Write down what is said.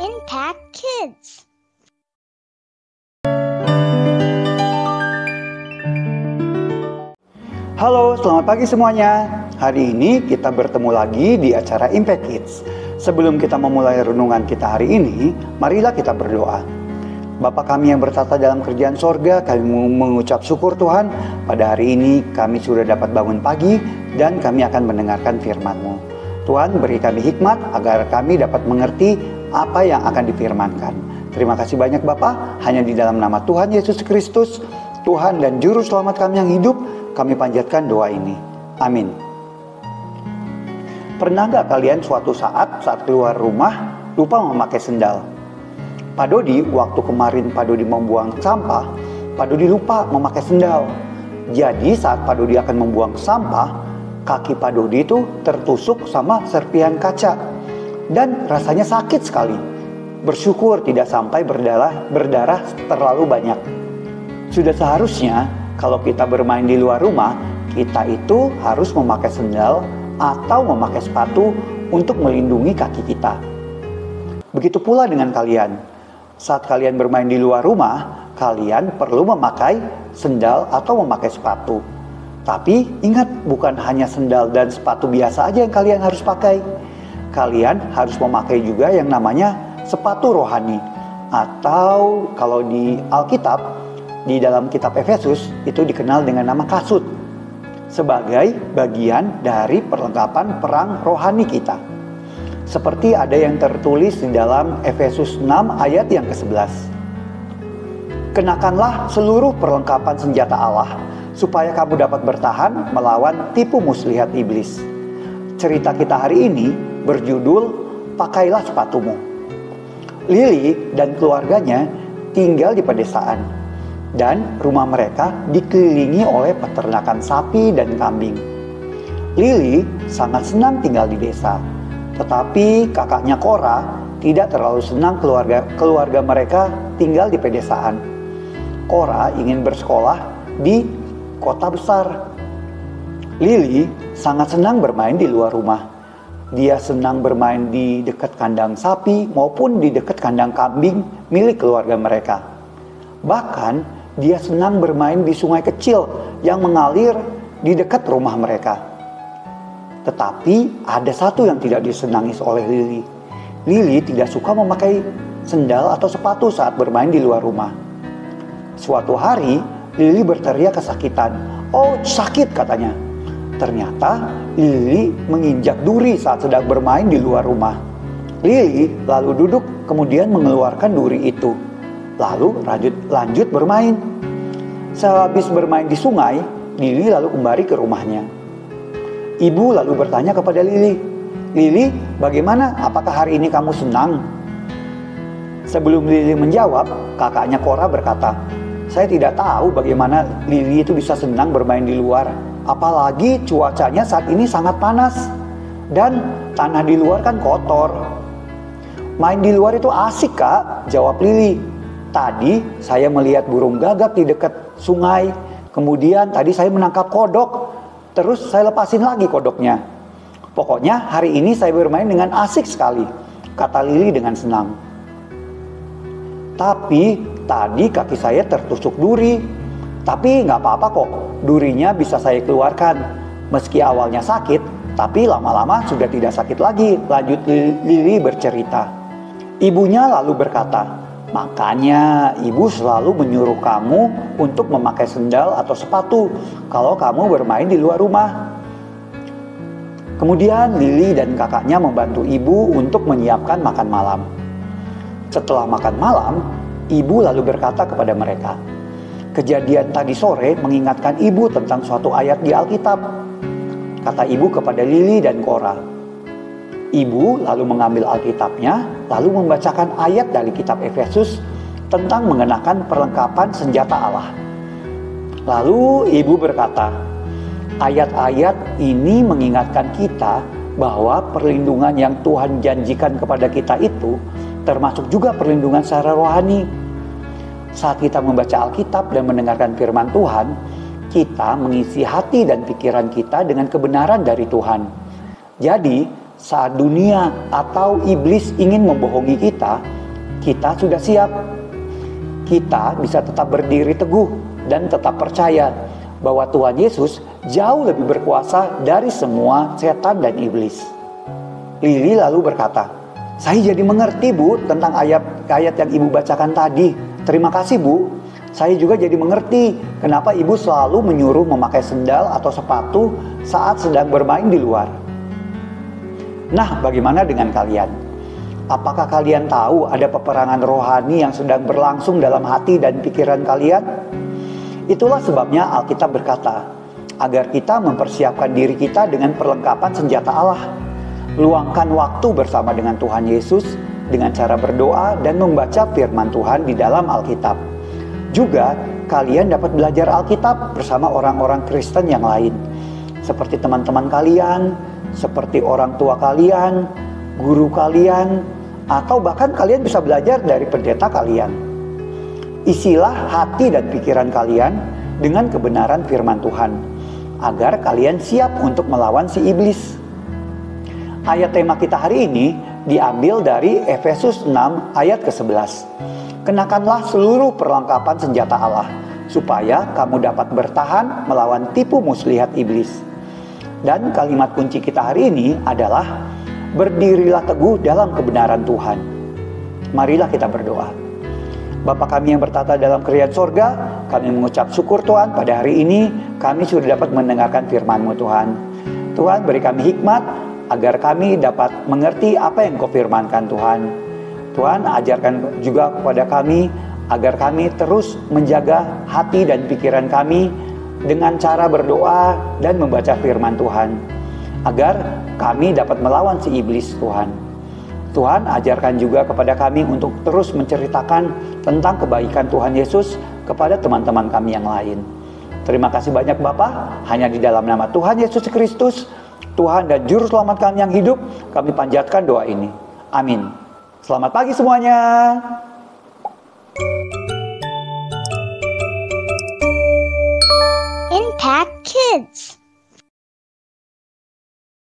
Impact Kids. Halo, selamat pagi semuanya. Hari ini kita bertemu lagi di acara Impact Kids. Sebelum kita memulai renungan kita hari ini, marilah kita berdoa. Bapa kami yang bertata dalam kerjaan sorga, kami mengucap syukur Tuhan. Pada hari ini kami sudah dapat bangun pagi dan kami akan mendengarkan firman-Mu. Tuhan, beri kami hikmat agar kami dapat mengerti apa yang akan difirmankan. Terima kasih banyak Bapa, hanya di dalam nama Tuhan Yesus Kristus, Tuhan dan Juru Selamat kami yang hidup, kami panjatkan doa ini. Amin. Pernah gak kalian suatu saat keluar rumah lupa memakai sendal? Pak Dodi, waktu kemarin Pak Dodi membuang sampah, Pak Dodi lupa memakai sendal. Jadi saat Pak Dodi akan membuang sampah, kaki Pak Dodi itu tertusuk sama serpihan kaca. Dan rasanya sakit sekali. Bersyukur tidak sampai berdarah terlalu banyak. Sudah seharusnya kalau kita bermain di luar rumah, kita itu harus memakai sendal atau memakai sepatu untuk melindungi kaki kita. Begitu pula dengan kalian. Saat kalian bermain di luar rumah, kalian perlu memakai sendal atau memakai sepatu. Tapi ingat, bukan hanya sendal dan sepatu biasa aja yang kalian harus pakai. Kalian harus memakai juga yang namanya sepatu rohani. Atau kalau di Alkitab, di dalam kitab Efesus, itu dikenal dengan nama kasut. Sebagai bagian dari perlengkapan perang rohani kita. Seperti ada yang tertulis di dalam Efesus 6 ayat yang ke-11. Kenakanlah seluruh perlengkapan senjata Allah, supaya kamu dapat bertahan melawan tipu muslihat iblis. Cerita kita hari ini berjudul Pakailah Sepatumu. Lili dan keluarganya tinggal di pedesaan, dan rumah mereka dikelilingi oleh peternakan sapi dan kambing. Lili sangat senang tinggal di desa, tetapi kakaknya Cora tidak terlalu senang keluarga mereka tinggal di pedesaan. Cora ingin bersekolah di kota besar. Lili sangat senang bermain di luar rumah. Dia senang bermain di dekat kandang sapi maupun di dekat kandang kambing milik keluarga mereka. Bahkan dia senang bermain di sungai kecil yang mengalir di dekat rumah mereka. Tetapi ada satu yang tidak disenangi oleh Lili. Lili tidak suka memakai sendal atau sepatu saat bermain di luar rumah. Suatu hari Lili berteriak kesakitan. "Oh, sakit," katanya. Ternyata Lili menginjak duri saat sedang bermain di luar rumah. Lili lalu duduk kemudian mengeluarkan duri itu. Lalu lanjut bermain. Sehabis bermain di sungai, Lili lalu kembali ke rumahnya. Ibu lalu bertanya kepada Lili, "Lili, bagaimana? Apakah hari ini kamu senang?" Sebelum Lili menjawab, kakaknya Cora berkata, "Saya tidak tahu bagaimana Lili itu bisa senang bermain di luar. Apalagi cuacanya saat ini sangat panas. Dan tanah di luar kan kotor." "Main di luar itu asik, Kak," jawab Lili. "Tadi saya melihat burung gagak di dekat sungai. Kemudian tadi saya menangkap kodok. Terus saya lepasin lagi kodoknya. Pokoknya hari ini saya bermain dengan asik sekali," kata Lili dengan senang. "Tapi tadi kaki saya tertusuk duri. Tapi nggak apa-apa kok, durinya bisa saya keluarkan. Meski awalnya sakit, tapi lama-lama sudah tidak sakit lagi," lanjut Lili bercerita. Ibunya lalu berkata, "Makanya ibu selalu menyuruh kamu untuk memakai sendal atau sepatu kalau kamu bermain di luar rumah." Kemudian Lili dan kakaknya membantu ibu untuk menyiapkan makan malam. Setelah makan malam, ibu lalu berkata kepada mereka, "Kejadian tadi sore mengingatkan ibu tentang suatu ayat di Alkitab," kata ibu kepada Lili dan Cora. Ibu lalu mengambil Alkitabnya, lalu membacakan ayat dari kitab Efesus tentang mengenakan perlengkapan senjata Allah. Lalu ibu berkata, "Ayat-ayat ini mengingatkan kita bahwa perlindungan yang Tuhan janjikan kepada kita itu termasuk juga perlindungan secara rohani. Saat kita membaca Alkitab dan mendengarkan firman Tuhan, kita mengisi hati dan pikiran kita dengan kebenaran dari Tuhan. Jadi, saat dunia atau iblis ingin membohongi kita, kita sudah siap. Kita bisa tetap berdiri teguh dan tetap percaya bahwa Tuhan Yesus jauh lebih berkuasa dari semua setan dan iblis. Lili lalu berkata, "Saya jadi mengerti, Bu, tentang ayat-ayat yang Ibu bacakan tadi. Terima kasih, Bu. Saya juga jadi mengerti kenapa Ibu selalu menyuruh memakai sendal atau sepatu saat sedang bermain di luar." Nah, bagaimana dengan kalian? Apakah kalian tahu ada peperangan rohani yang sedang berlangsung dalam hati dan pikiran kalian? Itulah sebabnya Alkitab berkata, agar kita mempersiapkan diri kita dengan perlengkapan senjata Allah. Luangkan waktu bersama dengan Tuhan Yesus dengan cara berdoa dan membaca firman Tuhan di dalam Alkitab. Juga, kalian dapat belajar Alkitab bersama orang-orang Kristen yang lain, seperti teman-teman kalian, seperti orang tua kalian, guru kalian, atau bahkan kalian bisa belajar dari pendeta kalian. Isilah hati dan pikiran kalian dengan kebenaran firman Tuhan, agar kalian siap untuk melawan si iblis. Ayat tema kita hari ini diambil dari Efesus 6 ayat ke-11. Kenakanlah seluruh perlengkapan senjata Allah, supaya kamu dapat bertahan melawan tipu muslihat iblis. Dan kalimat kunci kita hari ini adalah berdirilah teguh dalam kebenaran Tuhan. Marilah kita berdoa. Bapa kami yang bertata dalam kerajaan sorga, kami mengucap syukur Tuhan pada hari ini kami sudah dapat mendengarkan firman-Mu Tuhan. Tuhan, beri kami hikmat agar kami dapat mengerti apa yang Kau firmankan Tuhan. Tuhan, ajarkan juga kepada kami agar kami terus menjaga hati dan pikiran kami dengan cara berdoa dan membaca firman Tuhan, agar kami dapat melawan si iblis Tuhan. Tuhan, ajarkan juga kepada kami untuk terus menceritakan tentang kebaikan Tuhan Yesus kepada teman-teman kami yang lain. Terima kasih banyak Bapa, hanya di dalam nama Tuhan Yesus Kristus, Tuhan dan Juru Selamat kami yang hidup, kami panjatkan doa ini. Amin. Selamat pagi semuanya. Impact Kids.